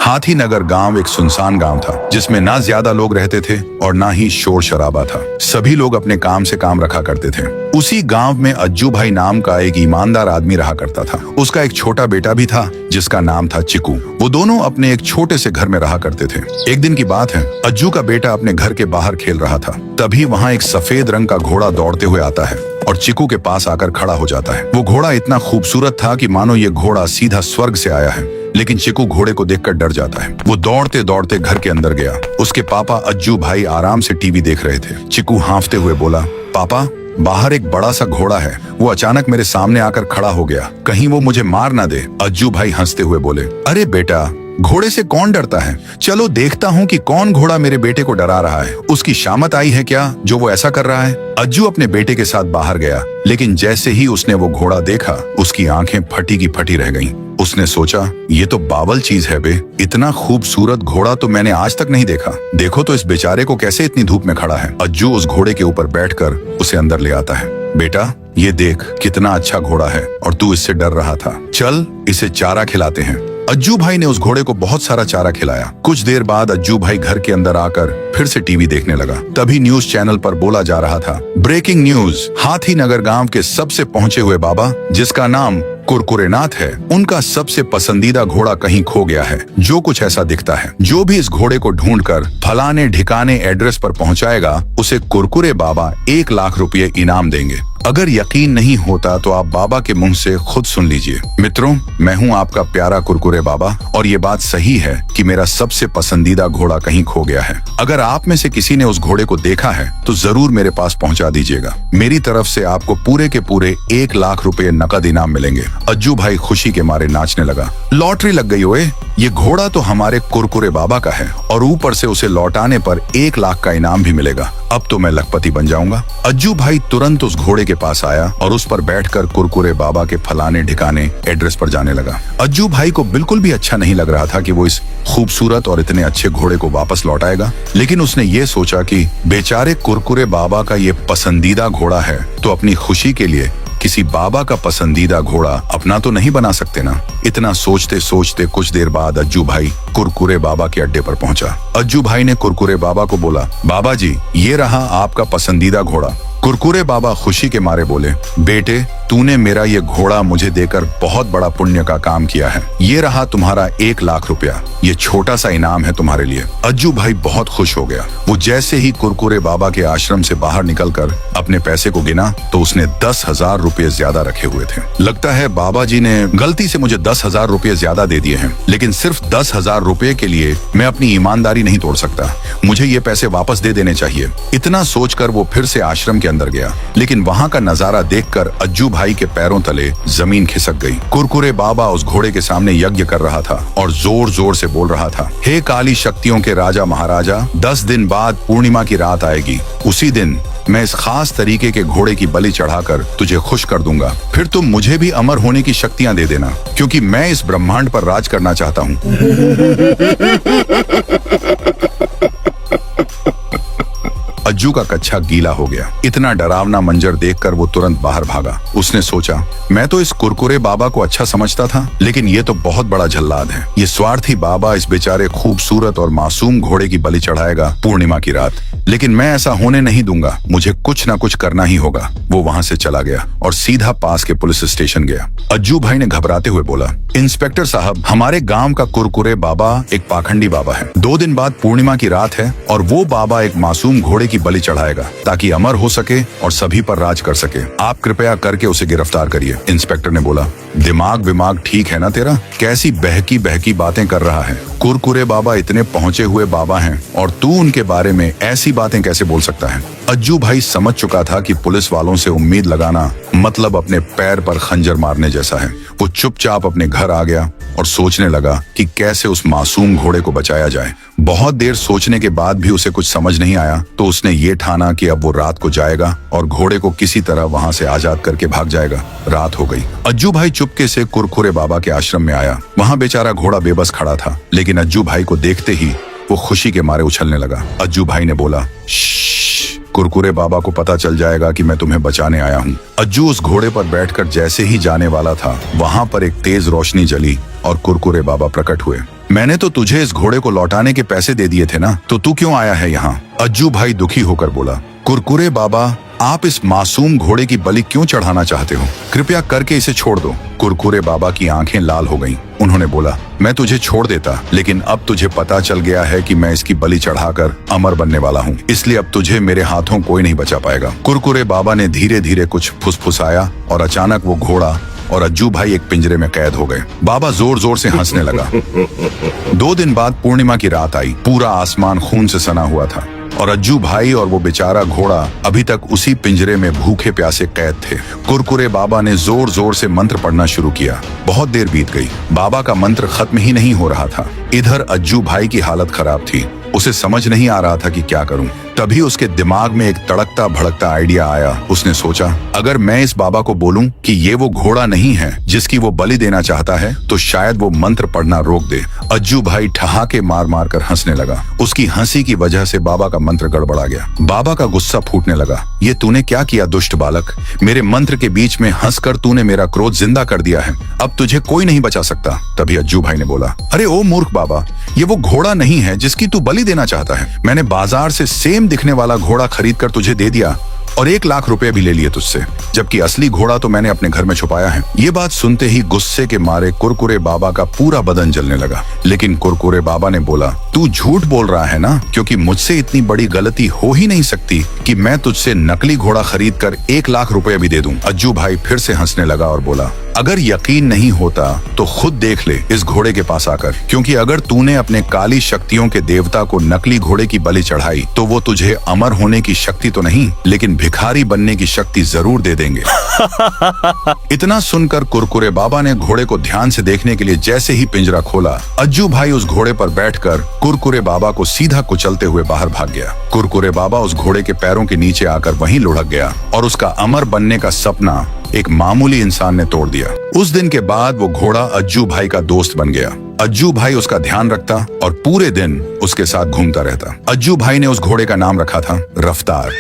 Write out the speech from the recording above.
हाथी नगर गांव एक सुनसान गांव था जिसमें ना ज्यादा लोग रहते थे और ना ही शोर शराबा था। सभी लोग अपने काम से काम रखा करते थे। उसी गांव में अज्जू भाई नाम का एक ईमानदार आदमी रहा करता था। उसका एक छोटा बेटा भी था जिसका नाम था चिकू। वो दोनों अपने एक छोटे से घर में रहा करते थे। एक दिन की बात है, अज्जू का बेटा अपने घर के बाहर खेल रहा था। तभी वहाँ एक सफेद रंग का घोड़ा दौड़ते हुए आता है और चिकू के पास आकर खड़ा हो जाता है। वो घोड़ा इतना खूबसूरत था कि मानो ये घोड़ा सीधा स्वर्ग से आया है। लेकिन चिकू घोड़े को देखकर डर जाता है। वो दौड़ते दौड़ते घर के अंदर गया। उसके पापा अज्जू भाई आराम से टीवी देख रहे थे। चिकू हांफते हुए बोला, पापा, बाहर एक बड़ा सा घोड़ा है। वो अचानक मेरे सामने आकर खड़ा हो गया। कहीं वो मुझे मार ना दे। अज्जू भाई हंसते हुए बोले, अरे बेटा, घोड़े से कौन डरता है? चलो देखता हूँ कि कौन घोड़ा मेरे बेटे को डरा रहा है। उसकी शामत आई है क्या जो वो ऐसा कर रहा है? अज्जू अपने बेटे के साथ बाहर गया, लेकिन जैसे ही उसने वो घोड़ा देखा, उसकी आंखें फटी की फटी रह गईं। उसने सोचा, ये तो बावल चीज है बे। इतना खूबसूरत घोड़ा तो मैंने आज तक नहीं देखा। देखो तो इस बेचारे को कैसे इतनी धूप में खड़ा है। अज्जू उस घोड़े के ऊपर बैठकर उसे अंदर ले आता है। बेटा, ये देख कितना अच्छा घोड़ा है और तू इससे डर रहा था। चल इसे चारा खिलाते हैं। अज्जू भाई ने उस घोड़े को बहुत सारा चारा खिलाया। कुछ देर बाद अज्जू भाई घर के अंदर आकर फिर से टीवी देखने लगा। तभी न्यूज चैनल पर बोला जा रहा था, ब्रेकिंग न्यूज, हाथी नगर गांव के सबसे पहुंचे हुए बाबा, जिसका नाम कुरकुरेनाथ है, उनका सबसे पसंदीदा घोड़ा कहीं खो गया है। जो कुछ ऐसा दिखता है, जो भी इस घोड़े को ढूंढकर फलाने ठिकाने एड्रेस पर पहुंचाएगा, उसे कुरकुरे बाबा 1 लाख रुपए इनाम देंगे। अगर यकीन नहीं होता तो आप बाबा के मुंह से खुद सुन लीजिए। मित्रों, मैं हूं आपका प्यारा कुरकुरे बाबा और ये बात सही है कि मेरा सबसे पसंदीदा घोड़ा कहीं खो गया है। अगर आप में से किसी ने उस घोड़े को देखा है तो जरूर मेरे पास पहुंचा दीजिएगा। मेरी तरफ से आपको पूरे के पूरे 1 लाख रुपए नकद इनाम मिलेंगे। अज्जू भाई खुशी के मारे नाचने लगा। लॉटरी लग गई ओए, ये घोड़ा तो हमारे कुरकुरे बाबा का है और ऊपर से उसे लौटाने पर 1 लाख का इनाम भी मिलेगा। अब तो मैं लखपति बन जाऊंगा। अज्जू भाई तुरंत उस घोड़े के पास आया और उस पर बैठकर कुरकुरे बाबा के फलाने ठिकाने एड्रेस पर जाने लगा। अज्जू भाई को बिल्कुल भी अच्छा नहीं लग रहा था कि वो इस खूबसूरत और इतने अच्छे घोड़े को वापस लौटाएगा, लेकिन उसने ये सोचा कि बेचारे कुरकुरे बाबा का ये पसंदीदा घोड़ा है, तो अपनी खुशी के लिए किसी बाबा का पसंदीदा घोड़ा अपना तो नहीं बना सकते ना। इतना सोचते सोचते कुछ देर बाद अज्जू भाई कुरकुरे बाबा के अड्डे पर पहुंचा। अज्जू भाई ने कुरकुरे बाबा को बोला, बाबा जी, ये रहा आपका पसंदीदा घोड़ा। कुरकुरे बाबा खुशी के मारे बोले, बेटे, तूने मेरा ये घोड़ा मुझे देकर बहुत बड़ा पुण्य का काम किया है। ये रहा तुम्हारा 1 लाख रुपया। ये छोटा सा इनाम है तुम्हारे लिए। अज्जू भाई बहुत खुश हो गया। वो जैसे ही कुरकुरे बाबा के आश्रम से बाहर निकलकर अपने पैसे को गिना तो उसने 10,000 रुपये ज्यादा रखे हुए थे। लगता है बाबा जी ने गलती से मुझे 10,000 रुपये ज्यादा दे दिए हैं, लेकिन सिर्फ 10,000 रुपये के लिए मैं अपनी ईमानदारी नहीं तोड़ सकता। मुझे ये पैसे वापस दे देने चाहिए। इतना सोचकर वो फिर से आश्रम के अंदर गया, लेकिन वहाँ का नजारा देखकर अज्जू भाई के पैरों तले जमीन खिसक गई। कुरकुरे बाबा उस घोड़े के सामने यज्ञ कर रहा था और जोर जोर से बोल रहा था, हे काली शक्तियों के राजा महाराजा, 10 दिन बाद पूर्णिमा की रात आएगी। उसी दिन मैं इस खास तरीके के घोड़े की बलि चढ़ाकर तुझे खुश कर दूंगा। फिर तुम मुझे भी अमर होने की शक्तियां दे देना, क्योंकि मैं इस ब्रह्मांड पर राज करना चाहता हूँ। अज्जू का कच्छा गीला हो गया। इतना डरावना मंजर देखकर वो तुरंत बाहर भागा। उसने सोचा, मैं तो इस कुरकुरे बाबा को अच्छा समझता था, लेकिन ये तो बहुत बड़ा जल्लाद है। ये स्वार्थी बाबा इस बेचारे खूबसूरत और मासूम घोड़े की बलि चढ़ाएगा पूर्णिमा की रात, लेकिन मैं ऐसा होने नहीं दूंगा। मुझे कुछ ना कुछ करना ही होगा। वो वहाँ से चला गया और सीधा पास के पुलिस स्टेशन गया। अज्जू भाई ने घबराते हुए बोला, इंस्पेक्टर साहब, हमारे गांव का कुरकुरे बाबा एक पाखंडी बाबा है। 2 दिन बाद पूर्णिमा की रात है और वो बाबा एक मासूम घोड़े की बलि चढ़ाएगा ताकि अमर हो सके और सभी पर राज कर सके। आप कृपया करके उसे गिरफ्तार करिए। इंस्पेक्टर ने बोला, दिमाग ठीक है ना तेरा? कैसी बहकी बहकी बातें कर रहा है? कुरकुरे बाबा इतने पहुंचे हुए बाबा हैं और तू उनके बारे में ऐसी बातें कैसे बोल सकता है? अज्जू भाई समझ चुका था कि पुलिस वालों से उम्मीद लगाना मतलब अपने पैर पर खंजर मारने जैसा है। वो चुपचाप अपने घर आ गया और सोचने लगा कि कैसे उस मासूम घोड़े को बचाया जाए। बहुत देर सोचने के बाद भी उसे कुछ समझ नहीं आया, तो उसने ये ठाना कि अब वो रात को जाएगा और घोड़े को किसी तरह वहां से आजाद करके भाग जाएगा। रात हो गई। अज्जू भाई चुपके से कुरकुरे बाबा के आश्रम में आया। वहां बेचारा घोड़ा बेबस खड़ा था, लेकिन अज्जू भाई को देखते ही वो खुशी के मारे उछलने लगा। अज्जू भाई ने बोला, कुरकुरे बाबा को पता चल जाएगा कि मैं तुम्हें बचाने आया हूँ। अज्जू उस घोड़े पर बैठकर जैसे ही जाने वाला था, वहाँ पर एक तेज रोशनी जली और कुरकुरे बाबा प्रकट हुए। मैंने तो तुझे इस घोड़े को लौटाने के पैसे दे दिए थे ना, तो तू क्यों आया है यहाँ? अज्जू भाई दुखी होकर बोला। कुरकुरे बाबा, आप इस मासूम घोड़े की बलि क्यों चढ़ाना चाहते हो? कृपया करके इसे छोड़ दो। कुरकुरे बाबा की आंखें लाल हो गईं। उन्होंने बोला, मैं तुझे छोड़ देता, लेकिन अब तुझे पता चल गया है कि मैं इसकी बलि चढ़ाकर अमर बनने वाला हूँ, इसलिए अब तुझे मेरे हाथों कोई नहीं बचा पाएगा। कुरकुरे बाबा ने धीरे धीरे कुछ फुसफुसाया और अचानक वो घोड़ा और अज्जू भाई एक पिंजरे में कैद हो गए। बाबा जोर जोर से हंसने लगा। 2 दिन बाद पूर्णिमा की रात आई। पूरा आसमान खून से सना हुआ था और अज्जू भाई और वो बेचारा घोड़ा अभी तक उसी पिंजरे में भूखे प्यासे कैद थे। कुरकुरे बाबा ने जोर जोर से मंत्र पढ़ना शुरू किया। बहुत देर बीत गई, बाबा का मंत्र खत्म ही नहीं हो रहा था। इधर अज्जू भाई की हालत खराब थी, उसे समझ नहीं आ रहा था कि क्या करूं। तभी उसके दिमाग में एक तड़कता भड़कता आइडिया आया। उसने सोचा, अगर मैं इस बाबा को बोलूं कि ये वो घोड़ा नहीं है जिसकी वो बलि देना चाहता है, तो शायद वो मंत्र पढ़ना रोक दे। अज्जू भाई ठहाके मार मार कर हंसने लगा। उसकी हंसी की वजह से बाबा का मंत्र गड़बड़ा गया। बाबा का गुस्सा फूटने लगा। ये तूने क्या किया दुष्ट बालक? मेरे मंत्र के बीच में हंसकर तूने मेरा क्रोध जिंदा कर दिया है। अब तुझे कोई नहीं बचा सकता। तभी अज्जू भाई ने बोला, अरे ओ मूर्ख बाबा, ये वो घोड़ा नहीं है जिसकी तू बलि देना चाहता है। मैंने बाजार से सेम दिखने वाला घोड़ा खरीद कर तुझे दे दिया और 1 लाख रुपए भी ले लिए तुझसे, जबकि असली घोड़ा तो मैंने अपने घर में छुपाया है। ये बात सुनते ही गुस्से के मारे कुरकुरे बाबा का पूरा बदन जलने लगा। लेकिन कुरकुरे बाबा ने बोला, तू झूठ बोल रहा है ना, क्योंकि मुझसे इतनी बड़ी गलती हो ही नहीं सकती कि मैं तुझसे नकली घोड़ा खरीद कर 1 लाख रुपए भी दे दूं। अज्जू भाई फिर से हंसने लगा और बोला, अगर यकीन नहीं होता तो खुद देख ले इस घोड़े के पास आकर, क्योंकि अगर तूने अपने काली शक्तियों के देवता को नकली घोड़े की बलि चढ़ाई तो वो तुझे अमर होने की शक्ति तो नहीं, लेकिन भिखारी बनने की शक्ति जरूर दे देंगे। इतना सुनकर कुरकुरे बाबा ने घोड़े को ध्यान से देखने के लिए जैसे ही पिंजरा खोला, अज्जू भाई उस घोड़े पर बैठकर कुरकुरे बाबा को सीधा कुचलते हुए बाहर भाग गया। कुरकुरे बाबा उस घोड़े के पैरों के नीचे आकर वहीं लुढ़क गया और उसका अमर बनने का सपना एक मामूली इंसान ने तोड़ दिया। उस दिन के बाद वो घोड़ा अज्जू भाई का दोस्त बन गया। अज्जू भाई उसका ध्यान रखता और पूरे दिन उसके साथ घूमता रहता। अज्जू भाई ने उस घोड़े का नाम रखा था रफ्तार।